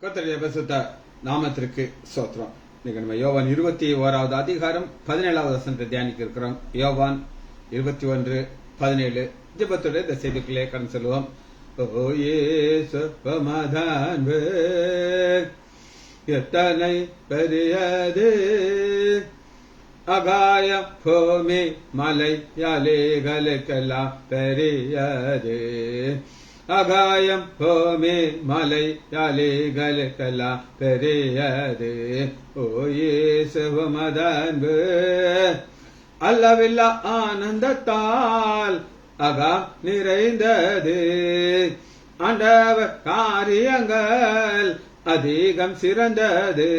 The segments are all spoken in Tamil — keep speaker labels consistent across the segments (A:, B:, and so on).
A: கர்த்தருடைய பரிசுத்த நாமத்திற்கு ஸ்தோத்திரம். இன்னைக்கு நம்ம யோவான் 21வது அதிகாரம் 17வது வசனத்தை தியானிக்க இருக்கிறோம். யோவான் 21:17 ஜெபத்துடைய இந்த செய்திக்குள்ளே கடந்து செல்வோம். ஓ இயேசு பமதான்பு எத்தனை பெரியது, அகாயம் பூமி மலை யாலைகளுக்கெல்லாம் பெரியது, அகாயம் பூமி மலை யாலைகளுக்கெல்லாம் பெரியது. ஓ இயேசுவமதன்பு அல்லவில்லா ஆனந்தத்தால் அகாம் நிறைந்தது, ஆண்டவர் காரியங்கள் அதிகம் சிறந்தது,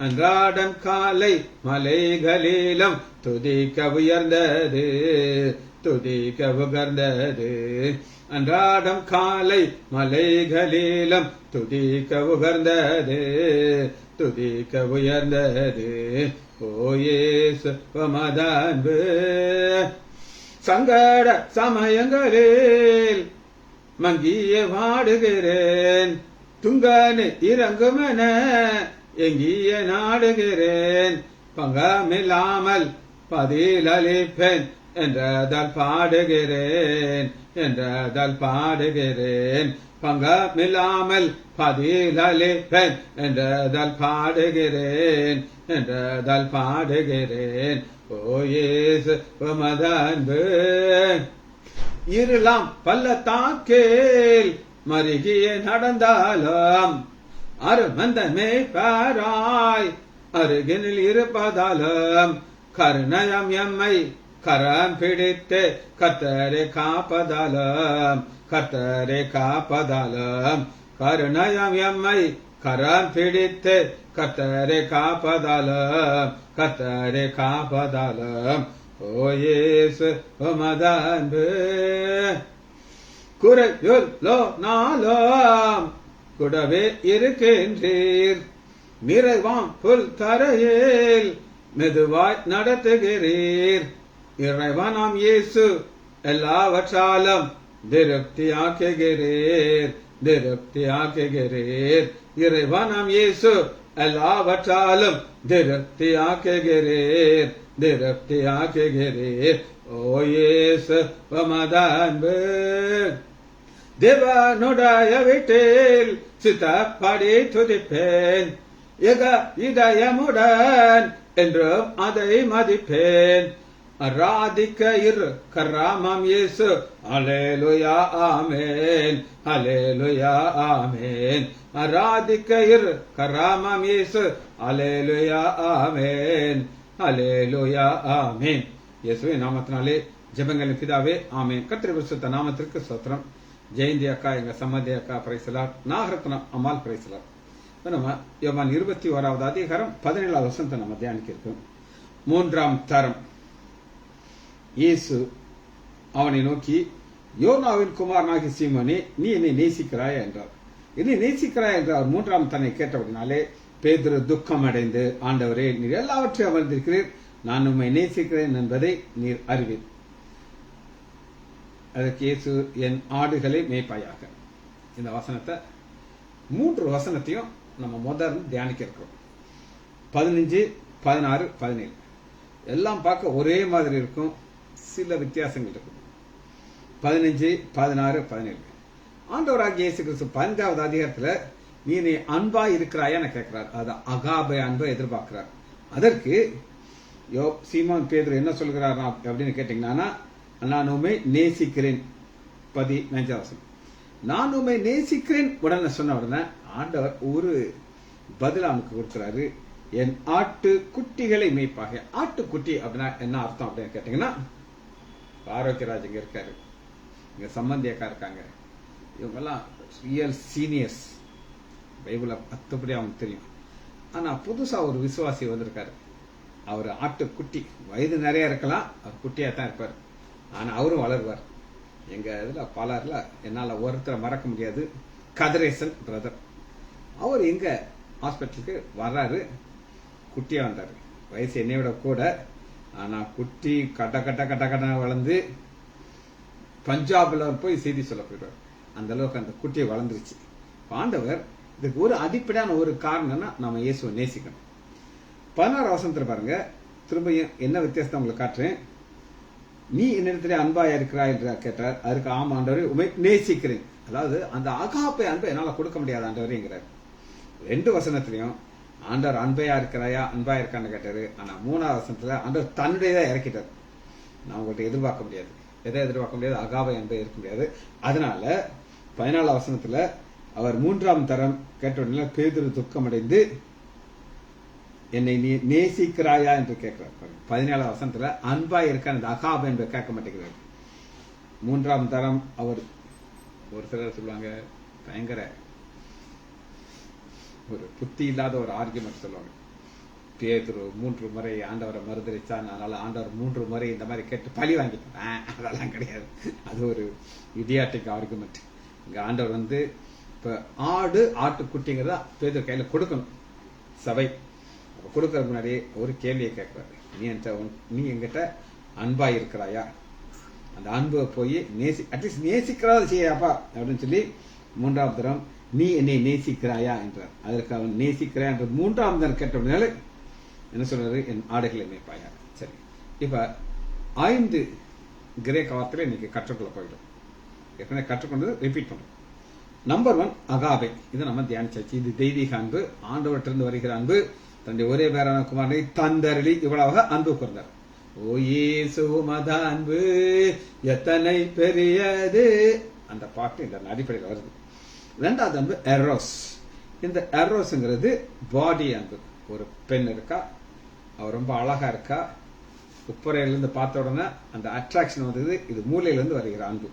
A: அன்றாடம் காலை மலைகளிலும் துதிக்க உயர்ந்தது, துதிக்க உகர்ந்தது, அன்றாடம் காலை மலைகளிலும் துதிக்க உகர்ந்தது, துதிக்க உயர்ந்தது. ஓ இயேசு உமதன்பு சங்கட சமயங்களில் மங்கிய வாடுகிறேன், துங்கனு இறங்குமென எங்கிய நாடுகிறேன், பங்கமில்லாமல் பதிலளிப்பேன் என்றதால் பாடுகிறேன், என்றதால் பாடுகிறேன், பங்கமில்லாமல் பதிலளிப்பேன் என்றதால் பாடுகிறேன், என்றதால் பாடுகிறேன். ஓ இயேசு உமதன்பு இருளாம் பள்ளத்தாக்கில் மருகிய நடந்தாலும் அருமந்தமே பாராய் அருகினில் இருப்பதாலும் கருணயம் எம்மை கரம் பிடித்து கர்த்தரை காப்பதாலும், கர்த்தரை காப்பதாலும், கருணயம் எம்மை கரம் பிடித்து கர்த்தரை காப்பதாலும், கர்த்தரை காப்பதாலும். ஓ இயேசு உமதன்பு குறையுள்ளோ நாளும் கூடவே இருக்கின்றீர், நிறைவாம் புல் தரையில் மெதுவாய் நடத்துகிறீர், இறைவனாம் இயேசு எல்லாவற்றாலும் திருப்தியாக்குகிறீர், திருப்தியாக்குகிறீர், இறைவனாம் இயேசு எல்லாவற்றாலும் திருப்தியாக்குகிறீர், திருப்தியாக்குகிறீர். ஓ இயேசு உமதன்பு தேவனுடைய வீட்டில் சித்தப்படி துதிப்பேன், இதயமுடன் என்றும் அதை மதிப்பேன், ஆராதிக்க இரு கராமம் இயேசு அல்லேலூயா ஆமென், அல்லேலூயா ஆமென், ஆராதிக்க இரு கராமம் இயேசு அல்லேலூயா ஆமென், அல்லேலூயா ஆமென். இயேசுவின் நாமத்தினாலே ஜெபங்களின் பிதாவே ஆமென். கர்த்தருடைய பரிசுத்த நாமத்திற்கு ஸ்தோத்திரம். ஜெயந்தி அக்கா, எங்க சம்மதி அக்கா பிரைசலார், நாகரத்னம் அம்மாள் பிரைசலார். நம்ம யோவான் 21வது அதிகாரம் 17வது வசனத்தை நம்ம தியானிக்க இருக்கோம். 3ஆம் தரம் இயேசு அவனை நோக்கி, யோனாவின் குமாரனாகிய சீமோனே, நீ என்னை நேசிக்கிறாய் என்றார். என்னை நேசிக்கிறாய் என்றார். 3ஆம் தன்னை கேட்டபடினாலே பேதுரு துக்கம் அடைந்து, ஆண்டவரே, நீர் எல்லாவற்றையும் அமர்ந்திருக்கிறீர், நான் உம்மை நேசிக்கிறேன் என்பதை நீர் அறிவீர். அதற்கு இயேசு, என் ஆடுகளை மேய்ப்பாயாக. இந்த வசனத்தை 3 வசனத்தையும் நம்ம முதல்ல தியானிக்க இருக்கிறோம். 15, 16, 17 எல்லாம் பார்க்க ஒரே மாதிரி இருக்கும், சில வித்தியாசங்கள் இருக்கும். 15, 16, 17 ஆண்டவராகிய இயேசு கிறிஸ்து 15வது அதிகாரத்துல நீ அன்பா இருக்கிறாயான்னு கேட்கிறார். அது அகாப அன்பை எதிர்பார்க்கிறார். அதற்கு சீமோன் பேதுரு என்ன சொல்கிறார் அப்படின்னு கேட்டீங்கன்னா, நான் உம்மை நேசிக்கிறேன். 15வது வசனம், நான் உம்மை நேசிக்கிறேன் உடனே சொன்ன உடனே ஆண்டவர் ஒரு பதில் அவனுக்கு கொடுக்கிறாரு. என் ஆட்டு குட்டிகளை மேய்ப்பாக. ஆட்டுக்குட்டி அப்படின்னா என்ன அர்த்தம் அப்படின்னு கேட்டீங்கன்னா, ஆரோக்கியராஜ் இங்க இருக்காரு, இங்க சம்பந்தியக்கா இருக்காங்க, இவங்கெல்லாம் ரியல் சீனியர்ஸ், பைபிள 10படி அவனுக்கு தெரியும். ஆனா புதுசா ஒரு விசுவாசி வந்திருக்காரு. அவர் ஆட்டுக்குட்டி, வயது நிறைய இருக்கலாம், அவர் குட்டியா தான் இருப்பார், ஆனா அவரும் வளருவார். எங்க இதுல பலர்ல என்னால ஒருத்தரை மறக்க முடியாது, கதிரேசன் பிரதர். அவர் எங்க ஹாஸ்பிட்டலுக்கு வர்றாரு, குட்டியா வந்தாரு, வயசு என்னை விட கூட, ஆனா குட்டி கட்ட கட்ட கட்ட கட்ட வளர்ந்து பஞ்சாப்ல போய் செய்தி சொல்ல போயிடுவார். அந்த அளவுக்கு அந்த குட்டியை வளர்ந்துருச்சு. ஆண்டவர் இதுக்கு ஒரு அடிப்படையான ஒரு காரணம்னா நம்ம இயேசுவை நேசிக்கணும். 16 வசனத்துல பாருங்க, திரும்பியும் என்ன வித்தியாசத்தை உங்களுக்கு காட்டுறேன். நீ என்னிடத்துல அன்பாயா இருக்கிறாய் என்று கேட்டார். அதுக்கு ஆமா ஆண்டவரே உண்மை நேசிக்கிறேன். அதாவது அந்த அகாப்பை அன்பை என்னால கொடுக்க முடியாது ஆண்டவரேங்கிறார். 2 வசனத்திலையும் ஆண்டவர் அன்பையா இருக்கிறாயா அன்பாயா இருக்கான்னு கேட்டாரு. ஆனா 3ஆவது வசனத்துல ஆண்டவர் தன்னுடையதான் இறக்கிட்டார். நான் உங்கள்கிட்ட எதிர்பார்க்க முடியாது, எதை எதிர்பார்க்க முடியாது, அகாவை அன்பை இருக்க முடியாது. அதனால 14 வசனத்துல அவர் 3ஆம் தரம் கேட்ட பேதுரு துக்கமடைந்து என்னை நீ நேசிக்கிறாயா என்று கேட்கிறார். 17 வசனத்துல அன்பா இருக்கான் இந்த அகாப என்பதை கேட்க மாட்டேங்கிறார். 3ஆம் தரம் அவர் ஒரு சிலர் சொல்லுவாங்க, பயங்கர ஒரு புத்தி இல்லாத ஒரு ஆர்குமெண்ட் சொல்லுவாங்க. பேதுரு 3 முறை ஆண்டவரை மறுதளிச்சான், அதனால ஆண்டவர் 3 முறை இந்த மாதிரி கேட்டு பழி வாங்கிட்டான். அதெல்லாம் கிடையாது. அது ஒரு இடியாட்டிக் ஆர்குமெண்ட். இங்க ஆண்டவர் இப்ப ஆடு ஆட்டுக்குட்டிங்கிறதா பேதுரு கையில கொடுக்கணும். சபை கொடுக்கறதுக்கு முன்னாடி ஒரு கேள்வியை கேட்கிறாரு. நீ என்கிட்ட அன்பா இருக்கிறாயா? அந்த அன்பை போய் அட்லீஸ்ட் நேசிக்கிறதா செய்யாப்பா அப்படின்னு சொல்லி 3ஆம் தரம் நீ என்னை நேசிக்கிறாயா என்றார். அதற்கு அவன் நேசிக்கிறான் என்று 3ஆம் தரம் கேட்டபடினால என்ன சொல்றாரு, என் ஆடுகளை மேய்ப்பாயா. சரி, இப்ப 5 கிரேக்க வார்த்தையில இன்னைக்கு கற்றுக்கொள்ள போயிடும். ஏற்கனவே கற்றுக்கொண்டது ரிப்பீட் பண்றோம். Number 1 Agape. இதை நம்ம தியானிச்சாச்சு. இது தெய்வீக அன்பு, ஆண்டவற்றிலிருந்து வருகிற அன்பு. தன்னுடைய ஒரே பேரான குமாரனை தந்தருளி இவ்வளவாக அன்பு கூர்ந்தார். ஓ இயேசு மத அன்பு எத்தனை பெரியது, அந்த பாட்டு இந்த அடிப்படையில் வருது. 2வது அன்பு எரோஸ். இந்த எரோஸ்ங்கிறது பாடி அன்பு. ஒரு பெண் இருக்கா, அவ ரொம்ப அழகா இருக்கா, உப்புறையிலிருந்து பார்த்த உடனே அந்த அட்ராக்ஷன் வந்தது. இது மூலையிலிருந்து வருகிற அன்பு.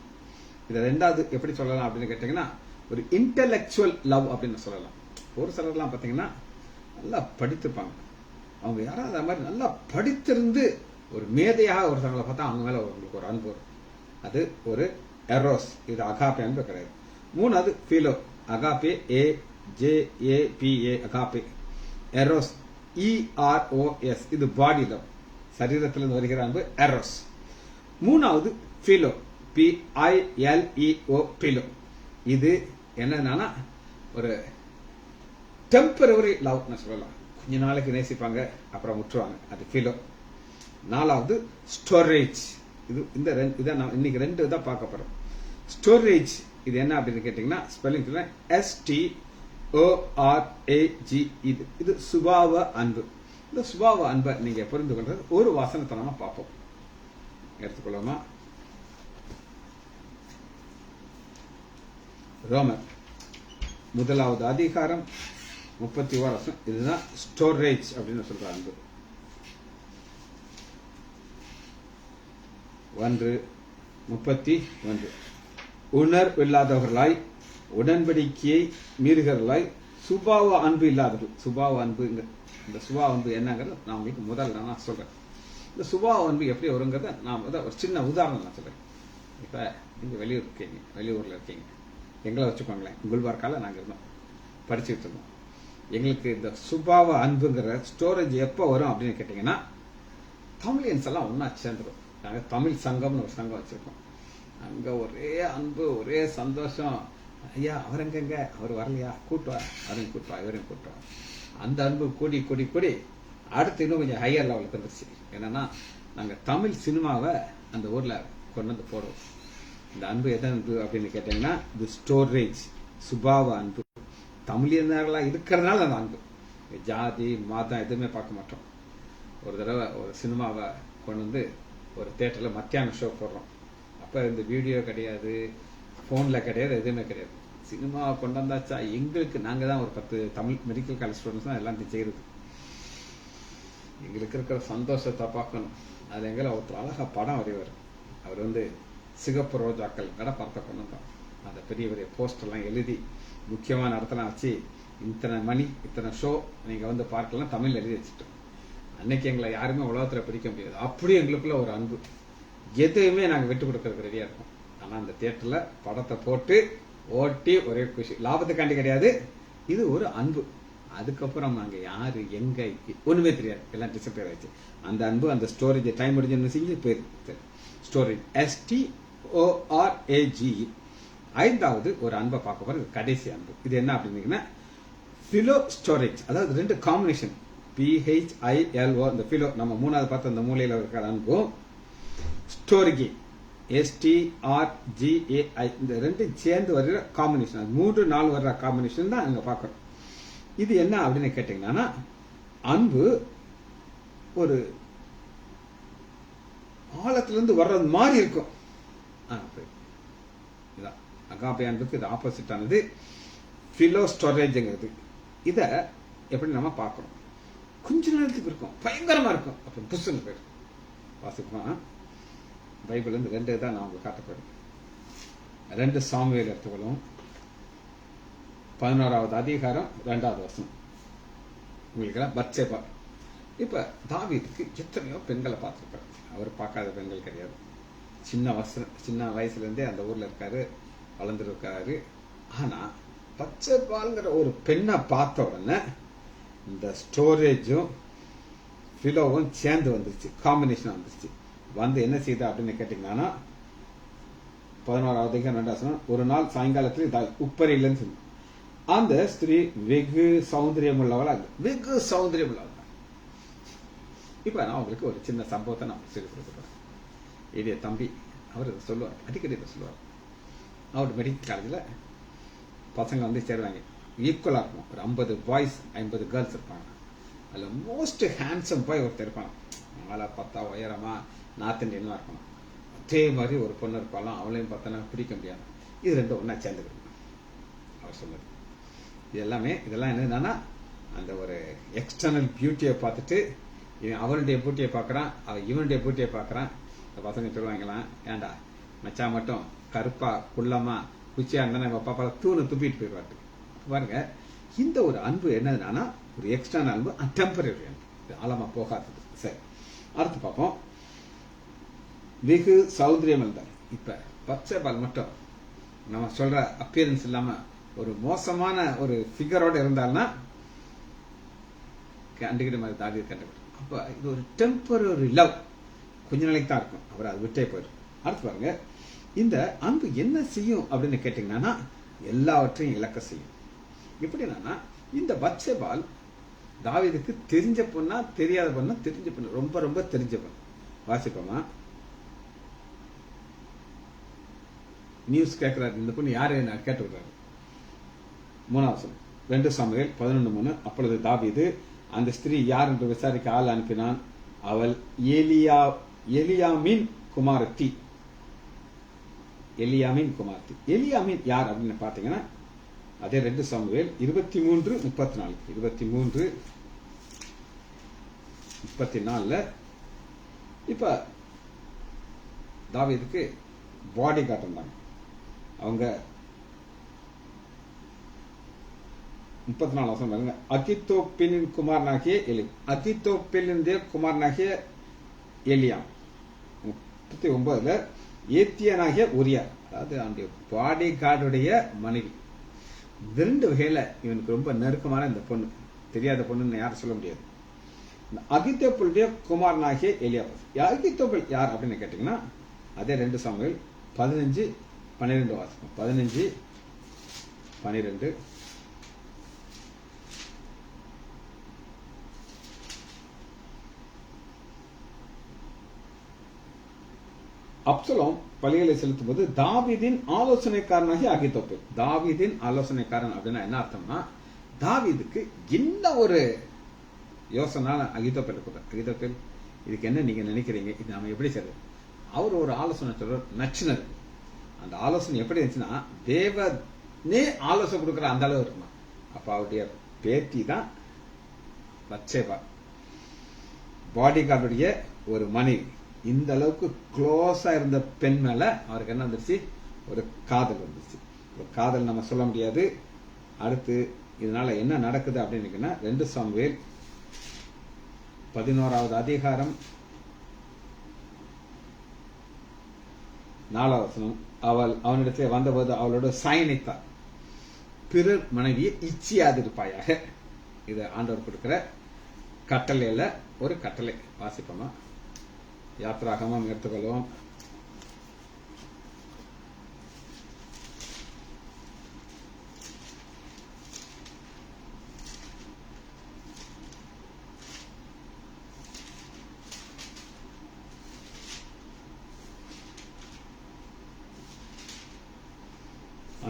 A: இதை 2வது எப்படி சொல்லலாம் அப்படின்னு கேட்டீங்கன்னா, ஒரு இன்டெலெக்சுவல் லவ் அப்படின்னு சொல்லலாம். ஒரு சிலர்லாம் பார்த்தீங்கன்னா நல்லா படித்திருப்பாங்க, அவங்க யாராவது அது மாதிரி நல்லா படித்திருந்து ஒரு மேதையாக ஒருத்தவங்களை பார்த்தா அவங்க மேல உங்களுக்கு ஒரு அன்பு வரும். அது ஒரு எரோஸ். இது அகாப்பே அன்பு கிடையாது. 3வது below. Agape AJAPA agape. Eros EROS. இது பாடி லவ், சரீரத்திலிருந்து வருகிற அன்பு எரோஸ். 3வது பிலோ PILEO பிலோ. இது என்னன்னா ஒரு டெம்பரரி லவ் சொல்லலாம். கொஞ்ச நாளைக்கு நேசிப்பாங்க, அப்புறம் விட்டுருவாங்க. அது பிலோ. 4வது ஸ்டோரேஜ். இது இந்த இன்னைக்கு 2 தான் பார்க்க போறோம். ஸ்டோரேஜ் இது என்ன அப்படின்னு கேட்டீங்கன்னா, ஸ்பெல்லிங் STORAG. இது சுபாவ அன்பு. இந்த சுபாவ அன்பை நீங்க புரிந்து கொள்றது ஒரு வசனத்தை நம்ம பார்ப்போம். எடுத்துக்கொள்ளுமா? ரோமர் 1வது அதிகாரம் 31 வருஷம். இதுதான் ஸ்டோரேஜ் அப்படின்னு சொல்ற அன்பு. 1:31. உணர்வில்லாதவர்களாய் உடன்படிக்கையை மீறுகிறவர்களாய் சுபாவ அன்பு இல்லாதவர்கள். சுபாவ அன்பு, இந்த சுபாவ அன்பு என்னங்கிறது நான் உங்களுக்கு முதல்ல நான் சொல்றேன். இந்த சுபாவ அன்பு எப்படி வருங்கிறத நான் ஒரு சின்ன உதாரணம் நான் சொல்றேன். இப்ப நீங்க வெளியூர்ல இருக்கீங்க, எங்களை வச்சுக்கோங்களேன். குல்பர்கால நாங்க இருந்தோம், படிச்சுட்டு இருந்தோம். எங்களுக்கு இந்த சுபாவ அன்புங்கிற ஸ்டோரேஜ் எப்போ வரும் அப்படின்னு கேட்டீங்கன்னா, தமிழியன்ஸ் எல்லாம் ஒன்னா சேர்ந்துடும். நாங்க தமிழ் சங்கம்னு ஒரு சங்கம் வச்சிருக்கோம். அங்க ஒரே அன்பு, ஒரே சந்தோஷம். ஐயா அவர் எங்க, அவர் வரலையா, கூட்டுவா, அவரையும் கூட்டுவா, இவரையும் கூட்டுவா. அந்த அன்பு கூடி கூடி கூடி அடுத்து இன்னும் கொஞ்சம் ஹையர் லெவலுக்கு வந்துருச்சு. என்னன்னா, நாங்க தமிழ் சினிமாவை அந்த ஊர்ல கொண்டு வந்து போடுவோம். இந்த அன்பு எந்த அன்பு அப்படின்னு கேட்டீங்கன்னா, இது ஸ்டோரேஜ், சுபாவ அன்பு. தமிழியர்களா இருக்கிறதுனால அந்த அன்பு. ஜாதி மதம் எதுவுமே பார்க்க மாட்டோம். ஒரு தடவை ஒரு சினிமாவை கொண்டு வந்து ஒரு தியேட்டர்ல மத்தியானம் ஷோ போடுறோம். அப்ப இந்த வீடியோ கிடையாது, போன்ல கிடையாது, எதுவுமே கிடையாது. சினிமாவை கொண்டு வந்தாச்சா எங்களுக்கு, நாங்க தான் ஒரு 10 தமிழ் மெடிக்கல் காலேஜ் ஸ்டூடெண்ட்ஸ் தான் எல்லாத்தையும் செய்யறது. எங்களுக்கு இருக்கிற சந்தோஷத்தை பார்க்கணும். அது எங்களை ஒருத்தர் அழகா படம் வரைவார். அவர் சிகப்பு ரோஜாக்கள் கடப்பறத்தை கொண்டு வந்தோம். அந்த பெரிய பெரிய போஸ்டர்லாம் எழுதி முக்கியமான இடத்துல வச்சு, இத்தனை மணி இத்தனை ஷோ நீங்க பார்க்கலாம் தமிழ் எழுதி வச்சுட்டோம். அன்னைக்கு எங்களை யாருமே உலகத்துல பிடிக்க முடியாது. அப்படியே எங்களுக்குள்ள ஒரு அன்பு. எதுவுமே நாங்க விட்டு கொடுக்கறதுக்கு ரெடியா இருக்கோம். ஆனா அந்த தியேட்டர்ல படத்தை போட்டு ஓட்டி ஒரே குஷி, லாபத்துக்காண்டி கிடையாது. இது ஒரு அன்பு. அதுக்கப்புறம் நாங்க யாரு எங்க ஒண்ணுமே தெரியாது, எல்லாம் டிசப்பியர் ஆயிடுச்சு. அந்த அன்பு, அந்த ஸ்டோரேஜ் டைம் முடிஞ்சு செஞ்சு போயிருக்கு. Storage STORAGE. 5வது ஒரு அன்பை பார்க்க போறது கடைசி அன்பு. இது என்ன அப்படின்னீங்கன்னா, பிலோ ஸ்டோரேஜ், அதாவது ரெண்டு காம்பினேஷன், PHILO, இந்த பிலோ நம்ம மூணாவது பார்த்த அந்த மூலையில் இருக்கிற அன்பும் ஸ்டோரிகி STRGAI, இந்த ரெண்டு சேர்ந்து வர்ற காம்பினேஷன், 3-4 வர்ற காம்பினேஷன் தான் அங்க பார்க்கறோம். இது என்ன அப்படின்னு கேட்டீங்கன்னா, அன்பு ஒரு ஆழத்திலிருந்து வர்றது மாதிரி இருக்கும். இதான் அகாபே அன்புக்கு இது ஆப்போசிட் ஆனது பிலோ ஸ்டோரேஜ்ங்கிறது. இத எப்படி நம்ம பார்க்கறோம், கொஞ்ச நேரத்துக்கு இருக்கும், பயங்கரமா இருக்கும், அப்புறம் புஷ்ன்னு போயிடும். வாசிப்போம், பைபிள் இருந்து 2 தான் நான் உங்களுக்கு காட்டப்படும். 2 சாமுவேல் எடுத்துக்கொள்ளும், 11வது அதிகாரம் 2வது வசனம். உங்களுக்கு பத்சேபா. இப்ப தாவீதுக்கு எத்தனையோ பெண்களை பார்த்திருப்பாரு, அவர் பார்க்காத பெண்கள் கிடையாது. சின்ன வயசுல இருந்தே அந்த ஊர்ல இருக்காரு, வளர்ந்துருக்காரு. ஆனா பத்சேபாங்கிற ஒரு பெண்ணை பார்த்த உடனே இந்த ஸ்டோரேஜும் பிலோவும் சேர்ந்து வந்துருச்சு, காம்பினேஷன் வந்துருச்சு. வந்து என்ன செய்தா அப்படின்னு கேட்டீங்கன்னா, 11வது அதிகாரம் 2வது வசனம், ஒரு நாள் சாயங்காலத்தில் உப்பரையிலன்னு சொன்ன அந்த ஸ்திரீ வெகு சௌந்தரியம் உள்ளவளா, வெகு சௌந்தரியம் உள்ளவள். இப்ப நான் உங்களுக்கு ஒரு சின்ன சம்பவத்தை நான் சொல்லி கொடுக்குறேன். இதே தம்பி அவர் சொல்லுவார், அடிக்கடி இதை சொல்லுவார். அவர் மெடிக்கல் காலேஜில் பசங்க வந்து சேருவாங்க, ஈக்குவலா இருக்கும். ஒரு 50 பாய்ஸ் 50 கேர்ள்ஸ் இருப்பாங்க. அதுல மோஸ்ட் ஹேண்ட்ஸம் பாய் ஒருத்தர் இருப்பாங்க, அவளை பார்த்தா உயரமா நார்த் இந்தியன்லாம் இருக்கணும். அதே மாதிரி ஒரு பொண்ணு இருப்பாலாம், அவளையும் பார்த்தோன்னா பிடிக்க முடியாது. இது ரெண்டும் ஒன்னா சேர்ந்துக்கணும் அவர் சொன்னது. இதெல்லாம் என்னன்னா, அந்த ஒரு எக்ஸ்டர்னல் பியூட்டியை பார்த்துட்டு அவனுடைய பியூட்டியை பார்க்கறான், அவன் இவனுடைய பியூட்டியை பார்க்கறான். இந்த பசங்க சொல்லுவாங்களாம், ஏண்டா மச்சா மட்டும் கருப்பா குள்ளமா குச்சியா இருந்தா நம்ம பாப்பா தூணு துப்பிட்டு போயிடுவாட்டு. பாருங்க, இந்த ஒரு அன்பு என்னதுன்னா ஒரு எக்ஸ்டர்னல் அன்பு, டெம்பரரி அன்பு, ஆழமா போகாதது. சரி, அடுத்து பார்ப்போம். வெகு சௌந்தரியம் இருந்தார். இப்ப பத்சேபால் மட்டும் நம்ம சொல்ற அப்பியரன்ஸ் இல்லாம ஒரு மோசமான ஒரு ஃபிகரோட இருந்தால்னா கண்டுகிட்ட மாதிரி தாவீது கண்டுபிடிக்கும். அப்ப இது ஒரு டெம்பரரி லவ், கொஞ்ச நாளைக்கு தான் இருக்கும், அவர் அது விட்டே போயிடும். அடுத்து பாருங்க, இந்த அன்பு என்ன செய்யும் அப்படின்னு கேட்டீங்கன்னா, எல்லாவற்றையும் இழக்க செய்யும். எப்படின்னா, இந்த பத்சேபால் தாவீதுக்கு தெரிஞ்ச பொண்ணா தெரியாத பொண்ணா? தெரிஞ்ச பொண்ணு, ரொம்ப ரொம்ப தெரிஞ்ச பொண்ணு. வாசிப்போமா, நியூஸ் கேட்கிறாரு, இந்த பொண்ணு யாரு கேட்டு விடுறாரு. 3வது 2 சாமுவேல் 11:3. அப்பொழுது தாவீது அந்த ஸ்திரீ யார் என்று விசாரிக்க ஆள் அனுப்பினான். அவள் எலியாமின் குமாரத்தி. எலியாமின் யார் அப்படின்னு பாத்தீங்கன்னா, அதே 2 சாமுவேல் 23:34. 23:34. இப்ப தாவீதுக்கு பாடி கார்டு இருந்தாங்க. அவங்க 34 பாருங்க. அகித்தோப்பேலின் குமாரனாகிய எலியாம். 39 ஏத்தியனாகிய உரியா, அதாவது அவனுடைய பாடி கார்டுடைய மனைவி. 2 வகையில இவனுக்கு ரொம்ப நெருக்கமான இந்த பொண்ணு, தெரியாத பொண்ணுன்னு யாரும் சொல்ல முடியாது. அகித்தோப்பேலுடைய குமாரனாகிய எலியாப். அகித்தோப்பேல் யார் அப்படின்னு கேட்டீங்கன்னா, அதே 2 சாமுவேல் 15:12 வாசிப்போம். 15:12. அப்சலோம் பலிகளை செலுத்தும் போது தாவீதின் ஆலோசனைக்காரனாகி அகித்தோப்பேல். தாவீதின் ஆலோசனைக்காரன் அப்படின்னா என்ன அர்த்தம்னா, தாவீதுக்கு என்ன ஒரு யோசனை அகித்தோப்பேல் கொடுத்தார். அகித்தோப்பேல், இதுக்கு என்ன நீங்க நினைக்கிறீங்க, இது நாம எப்படி செய்யறது? அவர் ஒரு ஆலோசனை சொல்றார், நச்சினது. அந்த ஆலோசனை எப்படி இருந்துச்சுன்னா, தேவனே ஆலோசனை கொடுக்குற அந்த அளவு இருக்குமா. அப்ப அவருடைய பேத்தி தான் பத்சேபா, பாடி கார்டுடைய ஒரு மனைவி. இந்த அளவுக்கு க்ளோஸா இருந்த பெண் மேல அவருக்கு என்ன வந்துருச்சு, ஒரு காதல் வந்துருச்சு. ஒரு காதல் நம்ம சொல்ல முடியாது. அடுத்து இதனால என்ன நடக்குது அப்படின்னு 2 சாமுவேல் 11வது அதிகாரம் 4வது வசனம். அவனிடத்துல வந்தபோது அவளோட சாயனித்தார், பிறர் மனைவியை இச்சியாதிருப்பாயாக. இது ஆண்டவர் கொடுக்கிற கட்டளையில ஒரு கட்டளை. வாசிப்போமா, யாத்ராகமம் எடுத்துக்கொள்வோம்.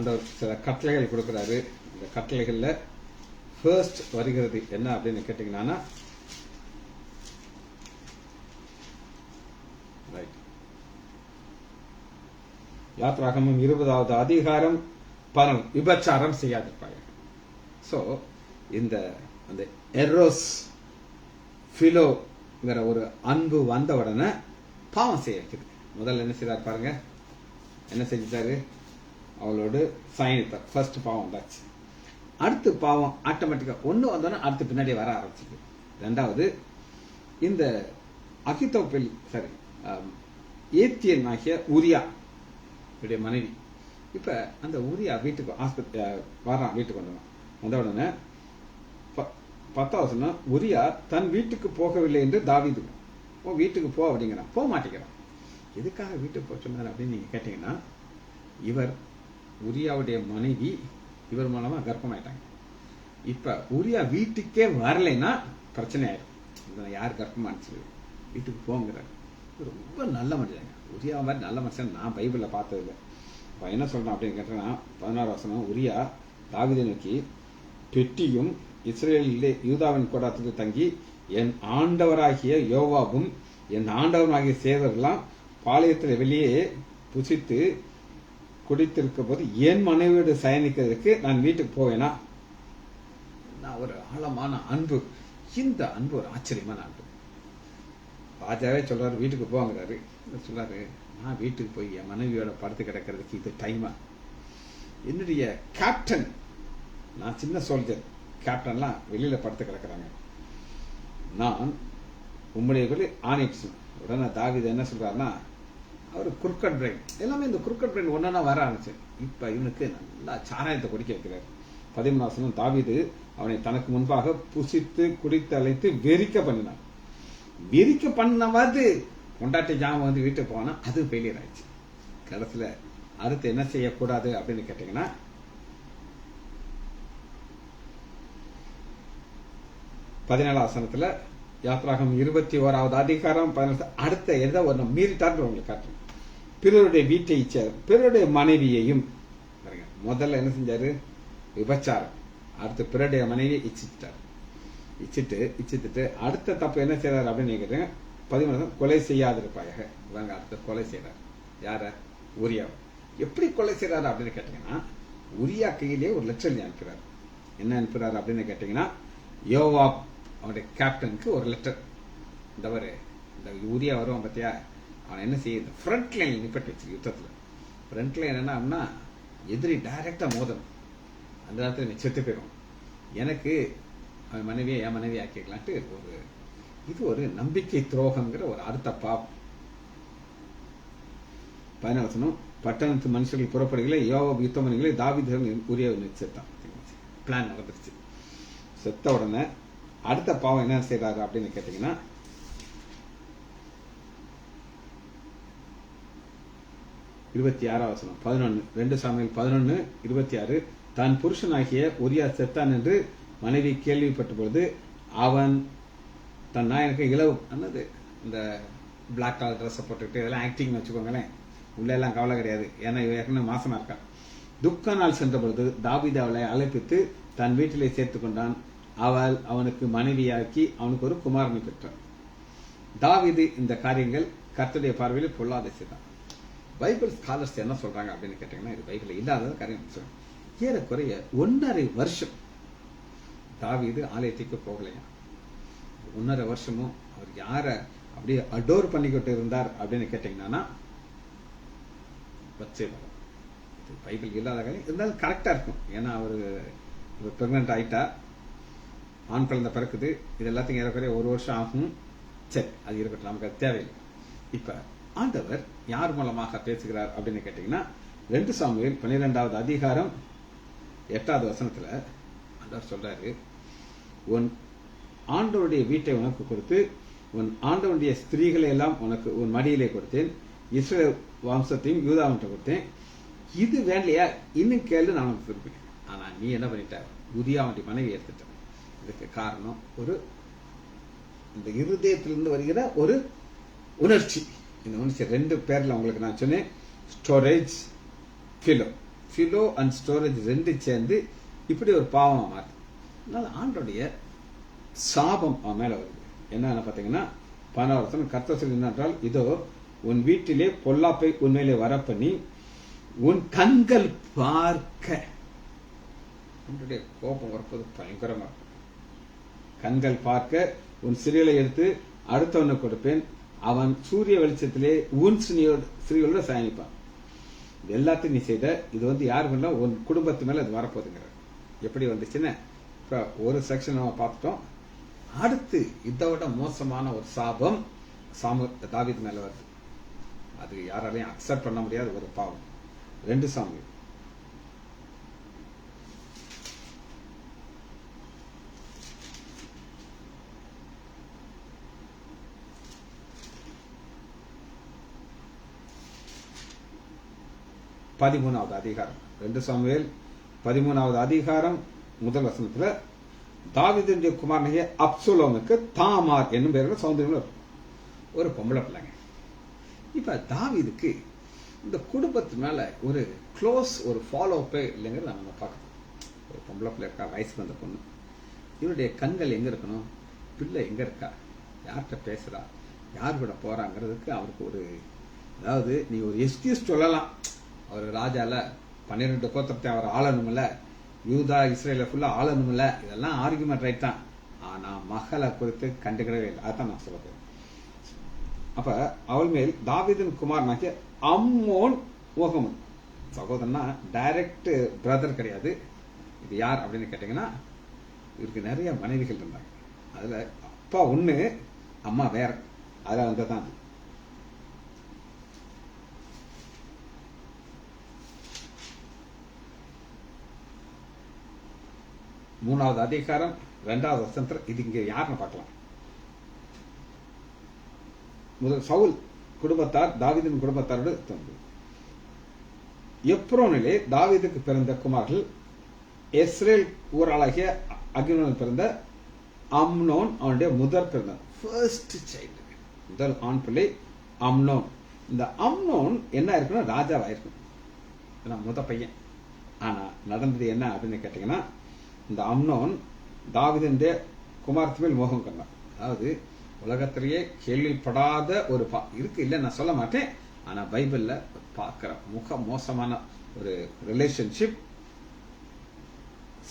A: ஆண்டவர் சில கட்டளைகள் கொடுக்குறாரு. இந்த கட்டளைகள்ல ஃபர்ஸ்ட் வருகிறது என்ன அப்படின்னு கேட்டீங்கன்னா, யாத்ராகமம் 20வது அதிகாரம் 11 விபச்சாரம் செய்யாதிருப்பாங்க. சோ இந்த அந்த எரோஸ் பிலோங்கிற ஒரு அன்பு வந்த உடனே பாவம் செய்ய வைக்குது. முதல்ல என்ன செய்தார் பாருங்க, என்ன செஞ்சிட்டாரு, அவளோடு சயனித்தார். ஃபர்ஸ்ட் பாவம் வந்தாச்சு. அடுத்து பாவம் ஆட்டோமேட்டிக்கா ஒண்ணு வந்தோன்னா அடுத்து பின்னாடி வர ஆரம்பிச்சது. ரெண்டாவது, இந்த அகித்தோப்பேல் சரி ஏத்தியன் ஆகிய உரியா மனைவி. இப்ப அந்த உரியா வீட்டுக்கு வரான், வீட்டுக்கு வந்த உடனே 10வது உரியா தன் வீட்டுக்கு போகவில்லை என்று தாவீது வீட்டுக்கு போ அப்படிங்கிறான். போக மாட்டேங்கிறான். எதுக்காக வீட்டுக்கு போக சொன்னார் அப்படின்னு நீங்க கேட்டீங்கன்னா, இவர் உரியாவுடைய மனைவி இவர் மூலமா கர்ப்பமாயிட்டாங்க. இப்ப உரியா வீட்டுக்கே வரலைன்னா பிரச்சனை ஆயிடும். யார் கர்ப்பமாச்சு, வீட்டுக்கு போங்கிறார். ரொம்ப நல்ல மனுஷன். உரியா மாதிரி நல்ல மனுஷன் நான் பைபிள்ல பார்த்தது இல்லை. என்ன சொல்றான் அப்படின்னு கேட்டா, 16வது வசனம், உரியா தாவீதை நோக்கி, பெட்டியும் இஸ்ரேலிலே யூதாவின் கூடாரத்தில் தங்கி என் ஆண்டவராகிய யோவாபும் என் ஆண்டவராகிய சேவரெல்லாம் பாளையத்தில் வெளியே புசித்து குடித்திருக்க போது என் மனைவியோடு சயனிக்கிறதுக்கு நான் வீட்டுக்கு போவேனா? ஒரு ஆழமான அன்பு. இந்த அன்பு ஒரு ஆச்சரியமான அன்பு. ராஜாவே சொல்றாரு வீட்டுக்கு போங்கிறாரு. சொல்றாரு, நான் வீட்டுக்கு போய் என் மனைவியோட படுத்து கிடக்கிறதுக்கு இது டைமா? என்னுடைய கேப்டன், நான் சின்ன சோல்ஜர், கேப்டன்லாம் வெளியில படுத்து கிடக்குறாங்க, நான் உம்முடைய சொல்லி ஆணிச்சு. உடனே தாவீது என்ன சொல்றாருன்னா, அவர் குறுக்கட் பிரெயின், எல்லாமே இந்த குறுக்கட் பிரெயின் ஒன்னா வர ஆரம்பிச்சு. இப்ப இவனுக்கு நல்லா சாராயத்தை குடிக்க வைக்கிறார். 13வது வசனம், தாவீது அவனை தனக்கு முன்பாக புசித்து குடித்து அழைத்து வெறிக்க பண்ணினான். வெறிக்க பண்ணவாது கொண்டாட்டி ஜாம வந்து வீட்டுக்கு போனா அது ஃபெயிலியர் ஆயிடுச்சு. கடைசியில அடுத்து என்ன செய்யக்கூடாது அப்படின்னு கேட்டீங்கன்னா, 17வது வசனத்துல யாத்ராகமம் 21வது அதிகாரம் 17 அடுத்த எதை ஒன்று மீறிட்டார் உங்களுக்கு காட்டுறேன். பிறருடைய வீட்டை இச்சார், பிறருடைய மனைவியையும். முதல்ல என்ன செஞ்சாரு, விபச்சாரம். அடுத்து பிறருடைய மனைவியை இச்சிட்டார். இச்சித்துட்டு அடுத்த தப்பு என்ன செய்யறாரு அப்படின்னு கேட்டீங்க, 13 கொலை செய்யாதிருப்பாயாக. இவங்க அடுத்த கொலை செய்யறாரு. யார? உரியா. எப்படி கொலை செய்யறாரு அப்படின்னு கேட்டீங்கன்னா, உரியா கையிலேயே ஒரு லெட்டர் அனுப்புறாரு. என்ன அனுப்புறாரு அப்படின்னு கேட்டீங்கன்னா, யோவாப் அவனுடைய கேப்டனுக்கு ஒரு லெட்டர். இந்த உரியா வருவான் பத்தியா, அவன் என்ன செய்யுது, ஃப்ரண்ட் லைன் நிப்பட்டு வச்சு யுத்தத்துல. ஃப்ரண்ட் லைன் என்ன, எதிரி டைரக்டா மோதணும். அந்த நேரத்தில் நீ செத்து போயிடும். எனக்கு அவன் மனைவியை என் மனைவி ஆக்கிக்கலான்ட்டு இது ஒரு நம்பிக்கை துரோகம்ங்கிற ஒரு அடுத்த பாவம். 17வது வசனம், பட்டணத்து மனுஷர்கள் புறப்படுகளை யோவாப் யுத்தம் பண்ணிகளை தாவீது உரியாவை செத்தான். பிளான் நடந்துருச்சு. செத்த உடனே அடுத்த பாவம் என்ன செய்யறாரு அப்படின்னு கேட்டீங்கன்னா, 26வது வசனம் 11 2 சாமுவேல் 11:26, தான் புருஷனாகிய உரியா செத்தான் என்று மனைவி கேள்விப்பட்ட பொழுது அவன் தன் நாயனுக்கு இளவு என்னது இந்த பிளாக் கலர் ட்ரெஸ் போட்டுக்கிட்டு இதெல்லாம் ஆக்டிங் வச்சுக்கோங்களேன், உள்ள எல்லாம் கவலை கிடையாது, ஏன்னா ஏற்கனவே மாசமா இருக்கா. துக்க நாள் சென்ற பொழுது தாவீது அவளை அழைப்பித்து தன் வீட்டிலே சேர்த்துக் கொண்டான். அவள் அவனுக்கு மனைவியாக்கி அவனுக்கு ஒரு குமாரனை பெற்றான். தாவீது இந்த காரியங்கள் கர்த்தருடைய பார்வையில் பொல்லாத செய்தான். பைபிள் ஸ்காலர்ஸ் என்ன சொல்றாங்க அப்படின்னு கேட்டீங்கன்னா, இது பைபிள் இல்லாத காரியம். ஏறக்குறைய 1.5 வருஷம் தாவீது ஆலயத்துக்கு போகலையா. 1.5 வருஷமும் அவர் யார அப்படியே அடோர் பண்ணிக்கிட்டு இருந்தார் அப்படின்னு கேட்டீங்கன்னா, பைபிள் இல்லாத காரியம் இருந்தாலும் கரெக்டா இருக்கும். ஏன்னா அவரு பிரெக்னன்ட் ஆயிட்டா, ஆண் குழந்தை பிறக்குது, இது எல்லாத்தையும் ஏறக்குறைய 1 வருஷம் ஆகும். சரி, அது இருக்கட்டும், நமக்கு அது தேவையில்லை. இப்ப ஆண்டவர் யார் மூலமாக பேசுகிறார் அப்படின்னு கேட்டீங்கன்னா, 2 சாமுவேல் 12வது அதிகாரம் 8வது வசனத்துல ஆண்டவர் சொல்றாரு, உன் ஆண்டவருடைய வீட்டை உனக்கு கொடுத்து உன் ஆண்டவனுடைய ஸ்திரீகளை எல்லாம் உனக்கு உன் மடியிலே கொடுத்தேன், இஸ்ரவேல் வம்சத்தையும் யூதாவிட்ட கொடுத்தேன், இது வேலையா இன்னும் கேள்வி நான் உனக்கு கொடுப்பேன். ஆனா நீ என்ன பண்ணிட்ட, உரியாவுடைய மனைவி எடுத்துட்ட. இதுக்கு காரணம் இந்த இருதயத்திலிருந்து வருகிற ஒரு உணர்ச்சி. இந்த உணர்ச்சி 2 பேர்ல உங்களுக்கு நான் சொன்னேன், storage, below. Philo and storage ரெண்டு சேர்ந்து இப்படி ஒரு பாவம் மாறுது. அதனால ஆண்டோடைய சாபம் அவன் மேல வருது. என்னன்னு பார்த்தீங்கன்னா 16 கர்த்தர் சொல்லி என்னென்றால், இதோ உன் வீட்டிலே பொல்லாப்பை உண்மையிலே வரப்பண்ணி உன் கண்கள் பார்க்க. அவனுடைய கோபம் வரப்போது பயங்கரமா இருக்கும். கண்கள் பார்க்க உன் சிறியலை எடுத்து அடுத்தவனை கொடுப்பேன், அவன் சூரிய வெளிச்சத்திலே உன் ஸ்திரீகளோட சயனிப்பான். இது எல்லாத்தையும் நீ செய்த, இது யாரு பண்ண உன் குடும்பத்து மேல அது வரப்போகுதுங்கிற. எப்படி வந்துச்சுன்னு இப்ப ஒரு செக்ஷன் நம்ம பார்த்துட்டோம். அடுத்து இதோட மோசமான ஒரு சாபம் தாவீது மேல வருது. அது யாராலையும் அக்செப்ட் பண்ண முடியாத ஒரு பாவம். 2 சாமுவேல் 13வது அதிகாரம். 2 சாமுவேல் 13வது அதிகாரம் முதல் வசனத்துல, தாவீதுடைய குமாரனாகிய அப்சலோமுக்கு தாமார் என்னும் பேரில் சௌந்தரியம் இருக்கும். ஒரு பொம்பளை பிள்ளைங்க. இப்ப தாவீதுக்கு இந்த குடும்பத்து மேல ஒரு க்ளோஸ் ஒரு ஃபாலோ அப்பே இல்லைங்கிறத நம்ம பார்க்கணும். ஒரு பொம்பளை பிள்ளை இருக்கா, வயசுக்கு வந்த பொண்ணு. இவருடைய கண்கள் எங்க இருக்கணும், பிள்ளை எங்க இருக்கா, யார்கிட்ட பேசுறா, யார் கூட போறாங்கிறதுக்கு அவருக்கு ஒரு, அதாவது நீ ஒரு எக்ஸ்கியூஸ் சொல்லலாம். அவர் ராஜால 12 கோத்திரத்தை அவர் ஆளணும்ல, யூதா இஸ்ரேல ஃபுல்லா ஆளணும்ல, இதெல்லாம் ஆர்குமெண்ட் ரைட் தான். ஆனா மகளை குறித்து கண்டுக்கிடவே இல்லை. அதான் நான் சொல்ல போறேன். அப்ப அவள் மேல் தாவீதின் குமாரனாகிய அம்மோன் ஓகமன், சகோதரனா டைரக்ட் பிரதர் கிடையாது. இது யார் அப்படின்னு கேட்டீங்கன்னா, இவருக்கு நிறைய மனைவிகள் இருந்தாங்க. அதுல அப்பா ஒண்ணு, அம்மா வேற. அதுல வந்ததான் 3வது அதிகாரம் 2வது வசனத்துல இது இங்க யாருன்னு பார்க்கலாம். முதல் சவுல் குடும்பத்தார் தாவீதின் குடும்பத்தாரோடு தோன்றும். எப்ரோனிலே தாவீதுக்கு பிறந்த குமார்கள் இஸ்ரேல் ஊராளாகிய அகினோன் பிறந்த அம்னோன் அவனுடைய முதல் பிறந்த ஃபர்ஸ்ட் சைல்டு, முதல் ஆண் பிள்ளை அம்னோன். இந்த அம்னோன் என்ன இருக்குன்னா ராஜாவா இருக்கணும், முத பையன். ஆனா நடந்தது என்ன அப்படின்னு கேட்டீங்கன்னா, இந்த அம்னோன் தாவீதுடைய குமாரத்து மேல் மோகம் கொண்டான். அதாவது உலகத்திலேயே கேள்விப்படாத ஒரு இருக்கு, இல்ல நான் சொல்ல மாட்டேன். ஆனா பைபிள்ல பார்க்கிற முக மோசமான ஒரு ரிலேஷன்ஷிப்,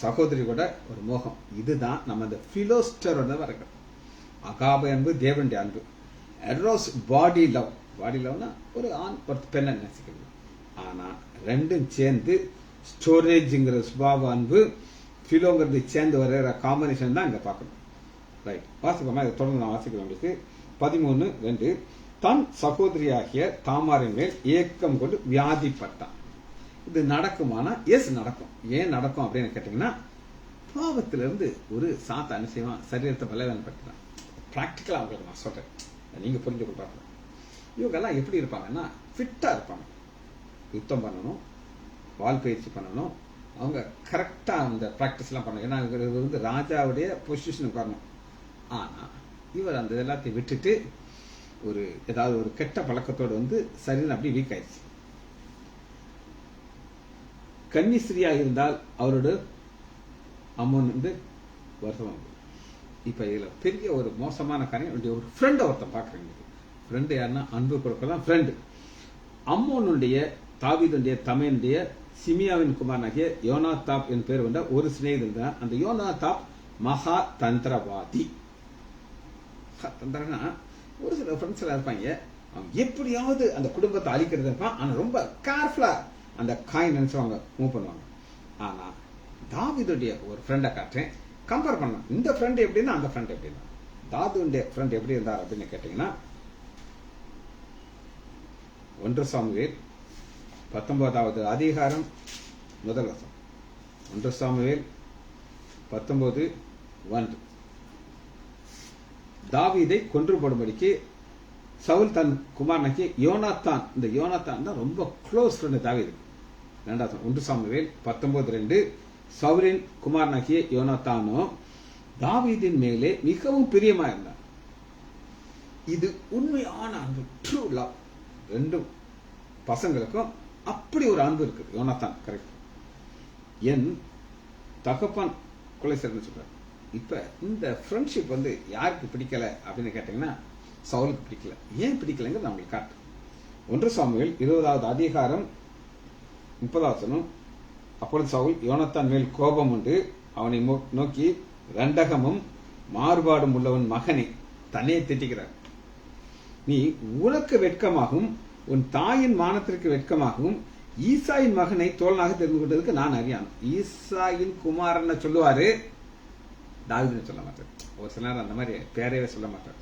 A: சகோதரி கூட ஒரு மோகம். இதுதான் நம்ம இந்த பிலோஸ்டரோட வரைக்கும். அகாப அன்பு தேவனுடைய அன்பு, எரோஸ் பாடி லவ். பாடி லவ்னா ஒரு ஆண் ஒரு பெண்ணை நேசிக்கிறது. ஆனா ரெண்டும் சேர்ந்து ஸ்டோரேஜ்ங்கிற சுபாவ அன்பு, பிலோங்கிறது சேர்ந்து வர்ற காம்பினேஷன் தான் இங்க பார்க்கணும். ரைட், வாசிப்போமா? இதை தொடர்ந்து நான் வாசிக்கிறேன் உங்களுக்கு. 13:2, தன் சகோதரியாகிய தாமாரின் மேல் ஏக்கம் கொண்டு வியாதிப்பட்டான். இது நடக்குமானா? எஸ் நடக்கும். ஏன் நடக்கும் அப்படின்னு கேட்டீங்கன்னா, பாவத்திலிருந்து ஒரு சாத்த அனுசயமா சரீரத்தை பலவீனப்படுத்தினான். பிராக்டிக்கலா அவங்களுக்கு நான் சொல்றேன், நீங்க புரிஞ்சு கொள்றாங்க. இவங்க எல்லாம் எப்படி இருப்பாங்கன்னா, ஃபிட்டா இருப்பாங்க. யுத்தம் பண்ணணும், வால் பயிற்சி பண்ணணும், அவங்க கரெக்டா அந்த பிராக்டிஸ் எல்லாம் பண்ணணும். ஏன்னா இவர் ராஜாவுடைய பொசிஷனுக்கு வரணும். ஆனா இவர் அந்த எல்லாத்தையும் விட்டுட்டு ஒரு ஏதாவது ஒரு கெட்ட பழக்கத்தோடு சரீரம் அப்படி வீக் ஆயிடுச்சு. கன்னிஸ்திரியா இருந்தால் அவரோட அம்மன் வருத்தம். இப்ப இதுல பெரிய ஒரு மோசமான காரியம், ஒரு ஃப்ரெண்ட் ஒருத்தன் பாக்குறீங்க. ஃப்ரெண்டு யாருன்னா அன்பு கொடுக்கலாம் ஃப்ரெண்டு. அம்மோனுடைய தாவீதுடைய தமையனுடைய சிமியாவின் குமாரனாகிய யோனாதாப் என் பேர் கொண்ட ஒரு சிநேகிதன் தான். அந்த யோனாதாப் மகா தந்திரவாதி. தந்திரனா ஒரு சில ஃப்ரெண்ட்ஸ் எல்லாம் இருப்பாங்க, அவன் எப்படியாவது அந்த குடும்பத்தை அழிக்கிறது இருப்பான். ஆனா ரொம்ப கேர்ஃபுல்லா அந்த காய் நினைச்சவங்க மூவ் பண்ணுவாங்க. ஆனா தாவீதுடைய ஒரு ஃப்ரெண்டை காட்டுறேன், கம்பேர் பண்ண. இந்த ஃப்ரெண்ட் எப்படின்னா அந்த ஃப்ரெண்ட் எப்படின்னா, தாவீதுடைய ஃப்ரெண்ட் எப்படி இருந்தார் அப்படின்னு கேட்டீங்கன்னா, 1 சாமுவேல் 19வது அதிகாரம் முதல் வசனம். 1 சாமுவேல் 19:1, தாவீதை கொன்று போடும்படிக்கு சவுல் தன் குமாரனாகிய யோனாத்தான், இந்த யோனாத்தான் தான் ரொம்ப க்ளோஸ் ஃப்ரெண்ட் தாவீது. 1 சாமுவேல் 19:2, சவுலின் குமாரனாகிய யோனாத்தானோ தாவீதின் மேலே மிகவும் பிரியமா இருந்தார். இது உண்மையான அன்பு, ட்ரூ லவ். ரெண்டும் பசங்களுக்கும் அப்படி ஒரு அன்பு இருக்கு. யோனாத்தான் கரெக்ட். என் தகப்பன் கொலை செய்யணும்னு சொல்றாரு. இப்ப இந்த ஃப்ரெண்ட்ஷிப் வந்து யாருக்கு பிடிக்கல அப்படின்னு கேட்டீங்கன்னா சவுலுக்கு பிடிக்கல. ஏன் பிடிக்கலங்கிறது நான் உங்களுக்கு காட்டு. 1 சாமுவேல் 20வது அதிகாரம் 30வது வசனம். அப்பொழுது சவுல் யோனத்தான் மேல் கோபம் உண்டு அவனை நோக்கி, ரண்டகமும் மாறுபாடும் உள்ளவன் மகனே, தன்னையே திட்டிக்கிறார். நீ உனக்கு வெட்கமாகவும் உன் தாயின் மானத்திற்கு வெட்கமாகவும் ஈசாயின் மகனை தோழனாக தெரிந்து கொண்டதுக்கு நான் அறியான். ஈசாயின் குமாரன் சொல்லுவாரு, தாவீதுன்னு சொல்ல மாட்டார். ஒரு சில நேரம் அந்த மாதிரி பேரையே சொல்ல மாட்டார்.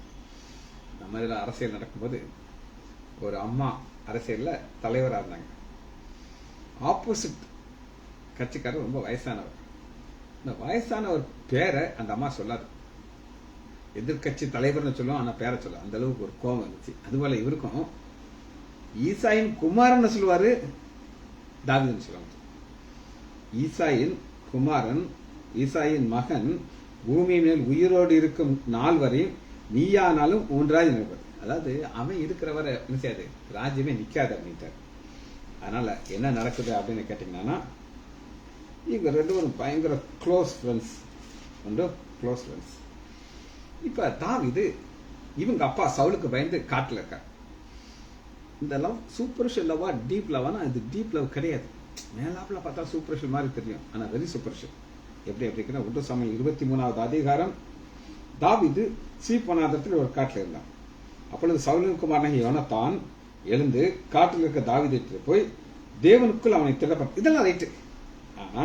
A: நம்ம இதில் அரசியல் நடக்கும்போது ஒரு அம்மா அரசியல்ல தலைவராக இருந்தாங்க. ஆப்போசிட் கட்சிக்காரர் ரொம்ப வயசானவர். இந்த வயசான ஒரு பேரை அந்த அம்மா சொல்லாது. எதிர்கட்சி தலைவர்னு சொல்லுவோம், ஆனா பேரை சொல்ல. அந்த அளவுக்கு ஒரு கோபம் இருந்துச்சு. அதுபோல இவருக்கும் ஈசாயின் குமாரன் சொல்லுவாரு, தாவீதுன்னு சொல்லுவாங்க. ஈசாயின் குமாரன், ஈசாயின் மகன் பூமி மேல் உயிரோடு இருக்கும் நாள் வரை நீயானாலும் ஒன்றாய் நினைப்பார். அதாவது அவன் இருக்கிறவரை நினைச்சாது ராஜ்யமே நிக்காது அப்படின்ட்டார். அதனால என்ன நடக்குது அப்படின்னு கேட்டீங்கன்னா, இவங்க 2 பேரும் பயங்கர க்ளோஸ் ஃப்ரெண்ட்ஸ். Close friends. இப்ப தாவீது இவங்க அப்பா சவுலுக்கு பயந்து காட்டுல இருக்கார். இந்த லவ் சூப்பர்ஷியல் லவ்வா டீப் லவ்னா இது டீப் லவ் கிடையாது. மேலாப்புல பார்த்தா சூப்பர்ஷியல் மாதிரி தெரியும், ஆனா வெரி சூப்பர்ஷியல். எப்படி அப்படின்னா 1 சாமுவேல் 23வது அதிகாரம். தாவீது சீப்பனாதத்தில் ஒரு காட்டில் இருந்தான். அப்பொழுது சவுலின் குமாரனாகிய யோனத்தான் எழுந்து காட்டில் இருக்க தாவீதுக்கு போய் தேவனுக்குள் அவனை திடப்பட்ட. இதெல்லாம் ரைட்டு, ஆனா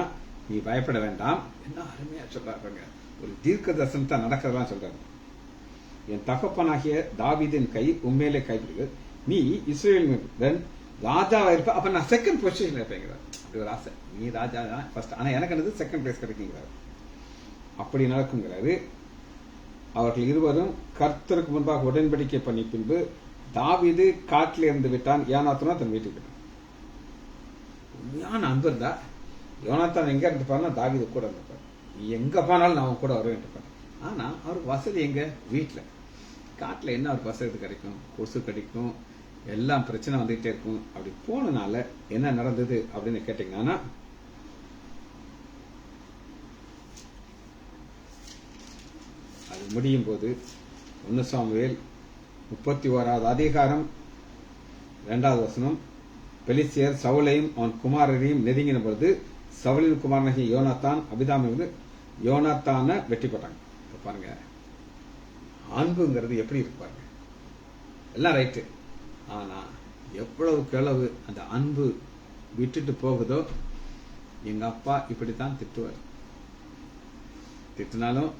A: நீ பயப்பட வேண்டாம். என்ன அருமையா சொல்றாங்க. ஒரு தீர்க்க தரிசனத்தை நடக்கிறதெல்லாம் சொல்றாங்க. என் தகப்பனாகிய தாவீதின் கை உண்மையிலே கைப்பிடிகள். நீ இஸ்ரேல் ராஜாவா இருப்ப. அப்ப நான் செகண்ட் பொசிஷன்ல இருப்பேங்கிறார். அப்படி ஒரு ஆசை. நீ ராஜா தான் ஃபர்ஸ்ட், ஆனா எனக்கு என்னது செகண்ட் பிளேஸ் கிடைக்குங்கிறாரு. அப்படி நடக்குங்கிறாரு. அவர்கள் இருவரும் கர்த்தருக்கு முன்பாக உடன்படிக்கை பண்ணி பின்பு தாவீது காட்டில் இருந்து விட்டான். யோனாத்தான் தன் வீட்டுக்கு விட்டான். உண்மையான அன்பு இருந்தா யோனாத்தான் எங்க இருந்துப்பாருன்னா தாவீது கூட இருந்திருப்பார். எங்க போனாலும் நான் கூட வருவேன். ஆனா அவருக்கு வசதி எங்க? வீட்டுல. காட்டுல என்ன அவருக்கு வசதி கிடைக்கும்? கொசு கிடைக்கும், எல்லாம் பிரச்சனை வந்துகிட்டே இருக்கும். அப்படி போனனால என்ன நடந்தது அப்படின்னு கேட்டீங்கன்னா, அது முடியும் போது 1 சாமுவேல் 31வது அதிகாரம் 2வது வசனம். பெலிஸ்தியர் சவுலையும் அவன் குமாரரையும் நெருங்கின பொழுது சவுலின் குமாரனாகிய யோனாத்தான் அபிதாமிலிருந்து யோனாத்தான வெற்றி போட்டாங்க. பாருங்க, அன்புங்கிறது எப்படி இருக்கு பாருங்க. எல்லாம் ரைட்டு, ஆனா எவ்வளவுக்கு எவ்வளவு அந்த அன்பு விட்டுட்டு போகுதோ. எங்க அப்பா இப்படித்தான் திட்டுவார். திட்டினாலும்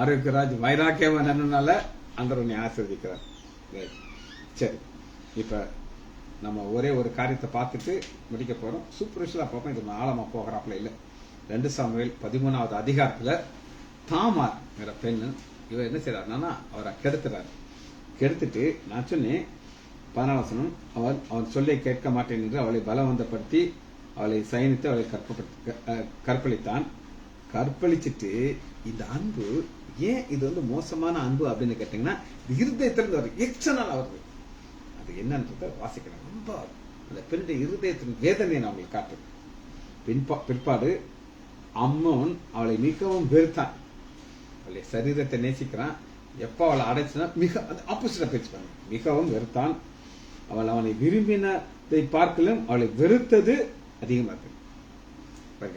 A: ஆரோக்கியராஜ் வைராக்கியவனால அந்த உன்னை ஆசீர்வதிக்கிறார். சரி, இப்ப நம்ம ஒரே ஒரு காரியத்தை பார்த்துட்டு முடிக்க போறோம். சூப்பர்ஃபிஷியலா பார்ப்போம், இது ஆழமா போகிறாப்புல இல்ல. 2 சாமுவேல் 13வது அதிகாரத்துல தாமார் பெண்ணு இவர் என்ன செய்யறாருன்னா அவரை கெடுத்துறாரு. கெடுத்துட்டு நான் சொன்னேன் 14 வசனம், அவன் சொல்லை கேட்க மாட்டேன் என்று அவளை பலவந்தப்படுத்தி அவளை சயனித்து அவளை கற்பழித்தான். கற்பழிச்சிட்டு இந்த அன்பு ஏன் இது வந்து மோசமான அன்பு அப்படின்னு கேட்டீங்கன்னா, இருதயத்திலிருந்து வருது, எக்ஸ்டர்னல் வருது. அது என்னன்றத வாசிக்கணும். ரொம்ப அந்த பெண்ணுடைய இருதயத்தின் வேதனையை நான் உங்களுக்கு காட்டுறேன். பிற்பாடு அம்மோன் அவளை மிகவும் வெறுத்தான். அவளை சரீரத்தை நேசிக்கிறான். எப்ப அவளை அடைச்சுனா மிக ஆப்போசிட்டா பேச்சு பண்ண மிகவும் வெறுத்தான். அவனை விரும்பினதை பார்க்கலும் அவளை வெறுத்தது அதிகமா இருக்கு.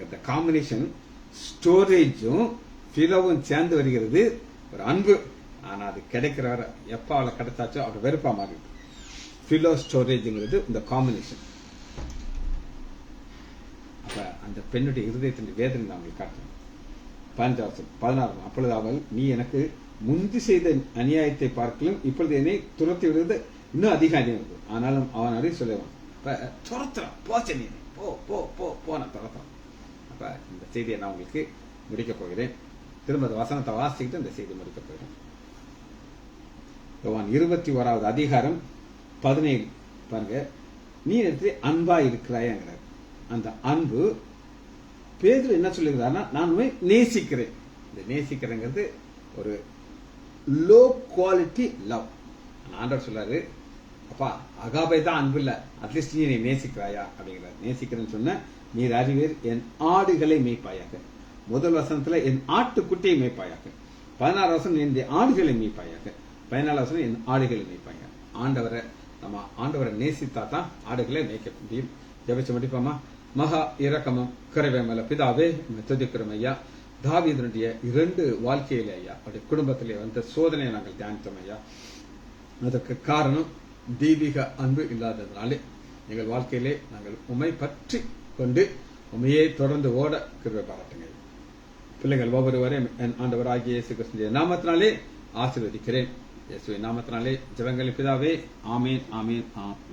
A: இந்த காம்பினேஷன் ஸ்டோரேஜும் பிலவும் சேர்ந்து வருகிறது ஒரு அன்பு. ஆனா அது கிடைக்கிற வர எப்ப அவளை கிடைச்சாச்சோ அவளை வெறுப்பா மாறிடுது. பிலோ ஸ்டோரேஜ்ங்கிறது இந்த காம்பினேஷன். அப்ப அந்த பெண்ணுடைய இருதயத்தின் வேதனை நான் உங்களுக்கு காட்டுறேன். 16. அப்பொழுது அவள், நீ எனக்கு முந்தி செய்த அநியாயத்தை பார்க்கலும் இப்பொழுது என்னை துரத்தி விடுவது இன்னும் அதிக அநியாயம் இருக்கு. ஆனாலும் அவன் அறிவு சொல்லுவான். அப்ப துரத்துறான், போச்ச நீ போ போ போ போன துரத்துறான். அப்ப இந்த செய்தியை நான் உங்களுக்கு முடிக்க போகிறேன். திரும்ப வசனத்தை வாசிக்கிட்டு இந்த செய்தி முடிக்க போகிறேன். 21வது அதிகாரம் 17 பாருங்க. நீ எடுத்து அன்பா இருக்கிறாய்ங்கிறார். அந்த அன்பு பேதுரு என்ன சொல்லுகிறார்னா, நான் நேசிக்கிறேன். இந்த நேசிக்கிறேங்கிறது ஒரு லோ குவாலிட்டி லவ். ஆண்டவர் சொல்றாரு, அப்பா அகாபை தான் அன்பு இல்ல, அட்லீஸ்ட் நீ நேசிக்கிறாயா அப்படிங்கிறார். நேசிக்கிறேன்னு சொன்ன நீர் அறிவீர், என் ஆடுகளை மேய்ப்பாயாக. முதல் வசனத்துல என் ஆட்டுக்குட்டியை மேய்ப்பாயாக. 16 வசனம் என் ஆடுகளை மேய்ப்பாயாக. 14 வசனம் என் ஆடுகளை மேய்ப்பாங்க. ஆண்டவரை நேசித்தா தான் ஆடுகளை மேய்க்க முடியும். ஜெபிச்சு முடிப்போமா? மகா இரக்கமும் கருவேமல பிதாவே, துதிக்கிறோம் ஐயா. தாவீதுடைய 2 வாழ்க்கையிலே ஐயா, அவருடைய குடும்பத்திலே வந்த சோதனையை நாங்கள் தியானித்தோம் ஐயா. அதற்கு காரணம் தெய்வீக அன்பு இல்லாததுனாலே எங்கள் வாழ்க்கையிலே நாங்கள் உம்மை பற்றி கொண்டு உண்மையை தொடர்ந்து ஓட கிருபை பாராட்டுங்க. பிள்ளைகள் ஒவ்வொருவரையும் என் ஆண்டவராகிய இயேசு கிறிஸ்துவின் நாமத்தினாலே ஆசீர்வதிக்கிறேன். இயேசுவின் நாமத்தினாலே ஜெபங்களின் பிதாவே, ஆமீன், ஆமீன், ஆமீன்.